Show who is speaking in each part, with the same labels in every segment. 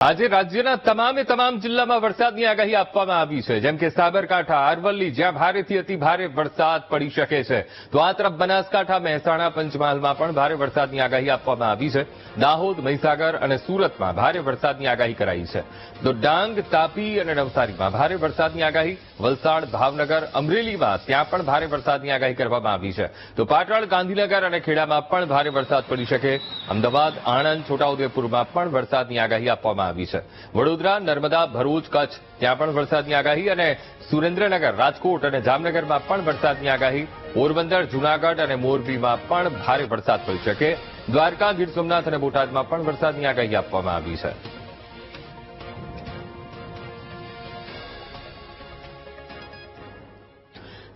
Speaker 1: આજે રાજ્યના તમામ જિલ્લામાં વરસાદની આગાહી આપવામાં આવી છે, જેમ કે સાબરકાંઠા, અરવલ્લી, જ્યાં ભારેથી અતિ ભારે વરસાદ પડી શકે છે. તો આ તરફ બનાસકાંઠા, મહેસાણા, પંચમહાલમાં પણ ભારે વરસાદની આગાહી આપવામાં આવી છે. દાહોદ, મહીસાગર અને સુરતમાં ભારે વરસાદની આગાહી કરાઈ છે. તો ડાંગ, તાપી અને નવસારીમાં ભારે વરસાદની આગાહી, વલસાડ, ભાવનગર, અમરેલીમાં ત્યાં પણ ભારે વરસાદની આગાહી કરવામાં આવી છે. તો પાટણ, ગાંધીનગર અને ખેડામાં પણ ભારે વરસાદ પડી શકે. અમદાવાદ, આણંદ, છોટાઉદેપુરમાં પણ વરસાદની આગાહી આપવામાં આવી છે. વડોદરા, નર્મદા, ભરૂચ, કચ્છ ત્યાં પણ વરસાદની આગાહી અને સુરેન્દ્રનગર, રાજકોટ અને જામનગરમાં પણ વરસાદની આગાહી. પોરબંદર, જૂનાગઢ અને મોરબીમાં પણ ભારે વરસાદ પડી શકે. દ્વારકા, ગીર સોમનાથ અને બોટાદમાં પણ વરસાદની આગાહી આપવામાં આવી છે.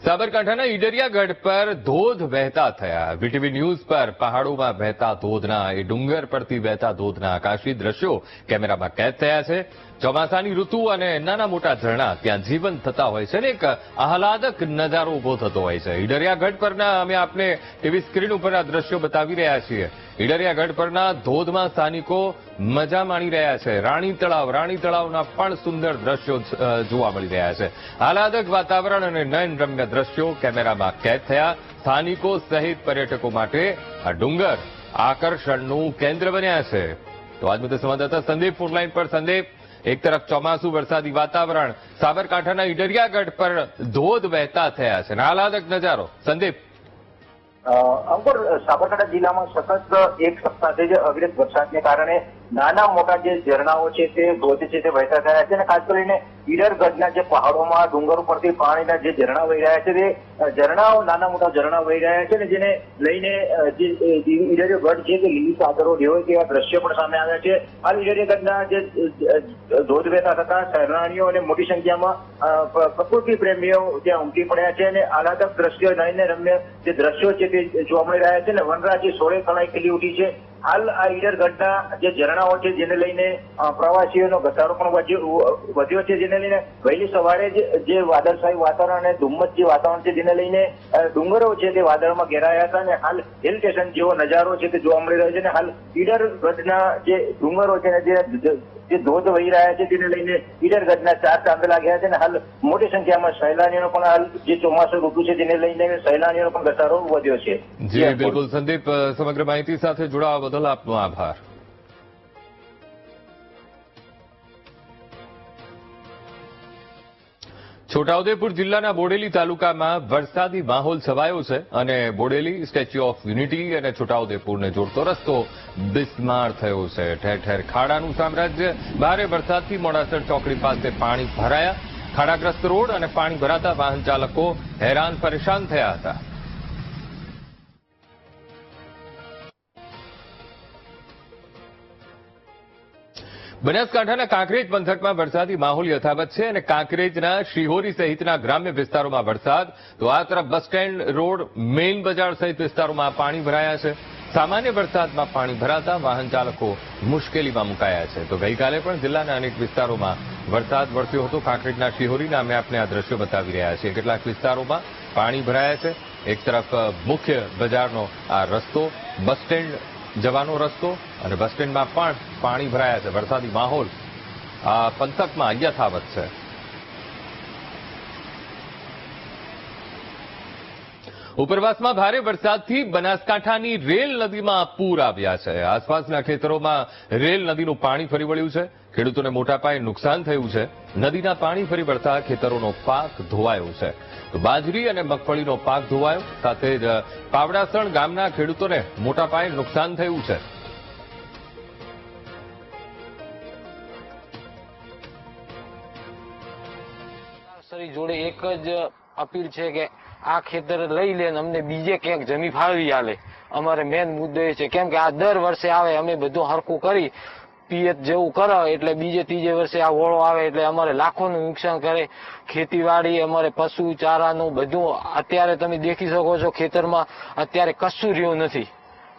Speaker 1: સાબરકાંઠાના ઈડરિયા ગઢ પર ધોધ વહેતા થયા. વીટીવી ન્યૂઝ પર પહાડોમાં વહેતા ધોધના, એ ડુંગર પરથી વહેતા ધોધના આકાશી દ્રશ્યો કેમેરામાં કેદ થયા છે. ચોમાસાની ઋતુ અને નાના મોટા ઝરણા ત્યાં જીવંત થતા હોય છે ને એક આહલાદક નજારો ઉભો થતો હોય છે. ઈડરિયા ગઢ પરના અમે આપને ટીવી સ્ક્રીન ઉપર આ દ્રશ્યો બતાવી રહ્યા છીએ. ઈડરિયા ગઢ પરના ધોધમાં સ્થાનિકો મજા માણી રહ્યા છે. રાણી તળાવના પણ સુંદર દ્રશ્યો જોવા મળી રહ્યા છે. આહલાદક વાતાવરણ અને નયનરમ્ય દ્રશ્યો કેમેરામાં કેદ થયા. સ્થાનિકો સહિત પર્યટકો માટે આ ડુંગર આકર્ષણનું કેન્દ્ર બન્યા છે. તો આજ મુદ્દે સંવાદદાતા સંદીપ ફોનલાઈન પર. સંદીપ, એક તરફ ચોમાસુ, વરસાદી વાતાવરણ, સાબરકાંઠાના ઈડરિયા ગઢ પર ધોધ વહેતા થયા છે, આહલાદક નજારો. સંદીપ.
Speaker 2: અંકુર, સાબરકાંઠા જિલ્લામાં સતત એક સપ્તાહથી જ અવિરત વરસાદને કારણે નાના મોટા જે ઝરણાઓ છે તે ધોધ છે તે વહેતા થયા છે અને ખાસ કરીને ઈડરગઢના જે પહાડોમાં ડુંગર ઉપરથી પાણીના જે ઝરણા વહી રહ્યા છે તે ઝરણાઓ નાના મોટા ઝરણા વહી રહ્યા છે અને જેને લઈને જે ઈડરગઢ છે તે લીલી ચાદરો હોય તેવા દ્રશ્યો પણ સામે આવ્યા છે. હાલ ઈડરગઢના જે ધોધ વહેતા થતા સહેલાણીઓ અને મોટી સંખ્યામાં પ્રકૃતિ પ્રેમીઓ ત્યાં ઉમટી પડ્યા છે અને આહલાદક દ્રશ્યો, નયનરમ્ય જે દ્રશ્યો છે તે જોવા મળી રહ્યા છે અને વનરાજી સોળે કળાએ ખીલી ઉઠી છે. હાલ આ ઈડરગઢના જે ઝરણાઓ છે જેને લઈને પ્રવાસીઓનો ઘસારો પણ વધ્યો છે, જેને લઈને વહેલી સવારે જે વાદળછાયું વાતાવરણ અને ધુમ્મસ જે વાતાવરણ છે જેને લઈને ડુંગરો છે તે વાદળમાં ઘેરાયા હતા અને હાલ હિલ સ્ટેશન જેવો નજારો છે તે જોવા મળી રહ્યો છે. અને હાલ ઈડરગઢના જે ડુંગરો છે જે ધોધ વહી રહ્યા છે તેને લઈને ઈડરગઢના 4 ચાંદ લાગ્યા છે અને હાલ મોટી સંખ્યામાં સહેલાણીઓનો પણ હાલ જે ચોમાસું ઋતુ છે તેને લઈને સહેલાણીઓનો પણ ઘસારો વધ્યો છે.
Speaker 1: જી બિલકુલ સંદીપ, સમગ્ર માહિતી સાથે જોડાવા બદલ આપનો આભાર. છોટાઉદેપુર જિલ્લાના બોડેલી તાલુકામાં વરસાદી માહોલ છવાયો છે અને બોડેલી, સ્ટેચ્યુ ઓફ યુનિટી અને છોટાઉદેપુરને જોડતો રસ્તો બિસ્માર થયો છે. ઠેર ઠેર ખાડાનું સામ્રાજ્ય. ભારે વરસાદથી મોડાસર ચોકડી પાસે પાણી ભરાયા. ખાડાગ્રસ્ત રોડ અને પાણી ભરાતા વાહન ચાલકો હેરાન પરેશાન થયા હતા. બનાસકાંઠાના કાંકરેજ પંથકમાં વરસાદી માહોલ યથાવત છે અને કાંકરેજના શિહોરી સહિતના ગ્રામ્ય વિસ્તારોમાં વરસાદ. તો આ તરફ બસ સ્ટેન્ડ રોડ, મેઇન બજાર સહિત વિસ્તારોમાં પાણી ભરાયા છે. સામાન્ય વરસાદમાં પાણી ભરાતા વાહન ચાલકો મુશ્કેલીમાં મુકાયા છે. તો ગઈકાલે પણ જિલ્લાના અનેક વિસ્તારોમાં વરસાદ વરસ્યો હતો. કાંકરેજના શિહોરીના અમે આપને આ દ્રશ્યો બતાવી રહ્યા છીએ. કેટલાક વિસ્તારોમાં પાણી ભરાયા છે. એક તરફ મુખ્ય બજારનો આ રસ્તો, બસ સ્ટેન્ડ જવાનો રસ્તો અને બસ સ્ટેન્ડમાં પણ પાણી ભરાયા છે. વરસાદી માહોલ આ પંથકમાં યથાવત છે. ઉપરવાસમાં ભારે વરસાદથી બનાસકાંઠાની રેલ નદીમાં પૂર આવ્યા છે. આસપાસના ખેતરોમાં રેલ નદીનું પાણી ફરી વળ્યું છે. ખેડૂતોને મોટા પાયે નુકસાન થયું છે. નદીના પાણી ફરી વળતા ખેતરોનો પાક ધોવાયો છે. તો બાજરી અને મગફળીનો પાક ધોવાયો. સાથે જ પાવડાસણ ગામના ખેડૂતોને મોટા પાયે નુકસાન થયું છે.
Speaker 3: જોડે એક જ અપીલ છે કે આ ખેતર લઈ લે ને અમને બીજે ક્યાંક જમી ફાળવી આલે. અમારે મેન મુદ્દો એ છે, કેમ કે આ દર વર્ષે આવે, અમે બધું હરખું કરી પિયત જેવું કરો એટલે બીજે ત્રીજે વર્ષે આ ઓળો આવે એટલે અમારે લાખોનું નુકસાન કરે. ખેતીવાડી, અમારે પશુ ચારાનું બધું અત્યારે તમે દેખી શકો છો ખેતરમાં અત્યારે કશું રહ્યું નથી.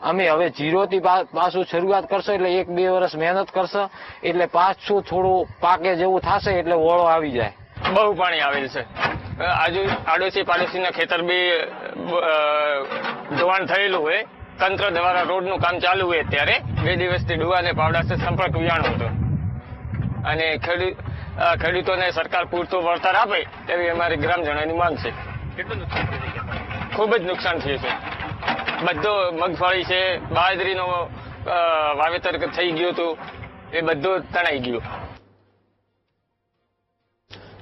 Speaker 3: અમે હવે ઝીરોથી પાછું શરૂઆત કરશો એટલે 1-2 વર્ષ મહેનત કરશો એટલે પાછું થોડું પાકે જેવું થશે એટલે ઓળો આવી જાય.
Speaker 4: બહુ પાણી આવેલ છે. આડોશી પાડોશીના ખેતર બી ધોવાણ થયેલું હોય. તંત્ર દ્વારા રોડનું કામ ચાલુ હોય ત્યારે 2 દિવસથી ડુવા અને પાવડા સંપર્ક વિયાણો હતો. અને ખેડૂતોને સરકાર પૂરતું વળતર આપે તેવી અમારી ગ્રામજનોની માંગ છે.
Speaker 5: કેટલું નુકસાન થઈ ગયા?
Speaker 4: ખૂબ જ નુકસાન થયું છે. બધું મગફળી છે, બાજરીનો વાવેતર થઈ ગયું હતું, એ બધું તણાઈ ગયું.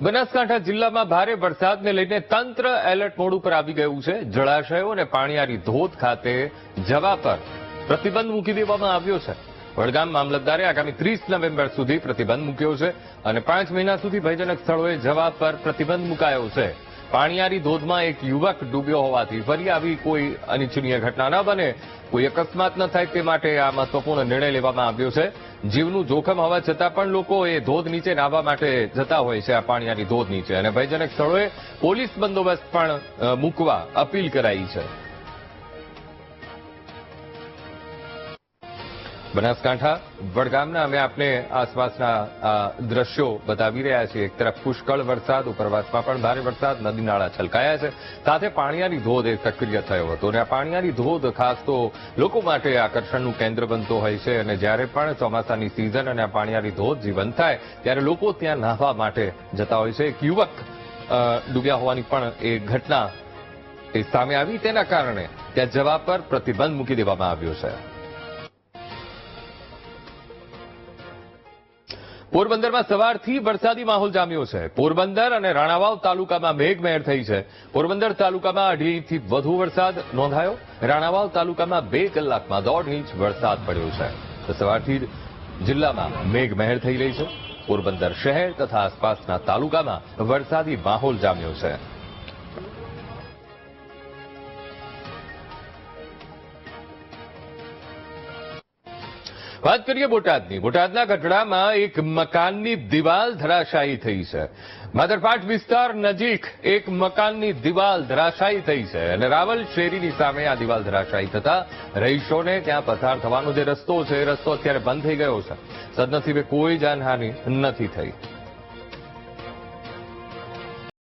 Speaker 1: બનાસકાંઠા જિલ્લામાં ભારે વરસાદને લઈને તંત્ર એલર્ટ મોડ ઉપર આવી ગયું છે. જળાશયો અને પાણીયારી ધોધ ખાતે જવા પર પ્રતિબંધ મૂકી દેવામાં આવ્યો છે. વડગામ મામલતદારે આગામી 30 નવેમ્બર સુધી પ્રતિબંધ મૂક્યો છે અને 5 મહિના સુધી ભયજનક સ્થળોએ જવા પર પ્રતિબંધ મુકાયો છે. પાણીયારી ધોધમાં એક યુવક ડૂબ્યો હોવાથી ફરી આવી કોઈ અનિચ્છનીય ઘટના ન બને, કોઈ અકસ્માત ન થાય તે માટે આ મહત્વપૂર્ણ નિર્ણય લેવામાં આવ્યો છે. જીવનું જોખમ હોવા છતાં પણ લોકો એ ધોધ નીચે નાહવા માટે જતા હોય છે, આ પાણીયારી ધોધ નીચે, અને ભયજનક સ્થળોએ પોલીસ બંદોબસ્ત પણ મૂકવા અપીલ કરાઈ છે. બનાસકાંઠા વડગામના અમે આપને આસપાસના દ્રશ્યો બતાવી રહ્યા છીએ. એક તરફ પુષ્કળ વરસાદ, ઉપરવાસમાં પણ ભારે વરસાદ, નદી નાળા છલકાયા છે, સાથે પાણીયારી ધોધ એ સક્રિય થયો હતો. અને આ પાણીયારી ધોધ ખાસ તો લોકો માટે આકર્ષણનું કેન્દ્ર બનતો હોય છે. અને જ્યારે પણ ચોમાસાની સિઝન અને આ પાણીયારી ધોધ જીવંત થાય ત્યારે લોકો ત્યાં નાહવા માટે જતા હોય છે. એક યુવક ડૂબ્યા હોવાની પણ એ ઘટના એ સામે આવી, તેના કારણે ત્યાં જવા પર પ્રતિબંધ મૂકી દેવામાં આવ્યો છે. પોરબંદરમાં સવારથી વરસાદી માહોલ જામ્યો છે. પોરબંદર અને રાણાવાવ તાલુકામાં મેઘમહેર થઈ છે. પોરબંદર તાલુકામાં 2.5 ઇંચથી વધુ વરસાદ નોંધાયો. રાણાવાવ તાલુકામાં 2 કલાકમાં 1.5 ઇંચ વરસાદ પડ્યો છે. તો સવારથી જ જિલ્લામાં મેઘમહેર થઈ રહી છે. પોરબંદર શહેર તથા આસપાસના તાલુકામાં વરસાદી માહોલ જામ્યો છે. વાત કરીએ બોટાદની. બોટાદના ગઢડામાં એક મકાનની દિવાલ ધરાશાયી થઈ છે. માધરપાટ વિસ્તાર નજીક એક મકાનની દિવાલ ધરાશાયી થઈ છે અને રાવલ શેરીની સામે આ દિવાલ ધરાશાયી થતા રહીશોને ત્યાં પસાર થવાનો જે રસ્તો છે એ રસ્તો અત્યારે બંધ થઈ ગયો છે. સદનસીબે કોઈ જાનહાનિ નથી થઈ.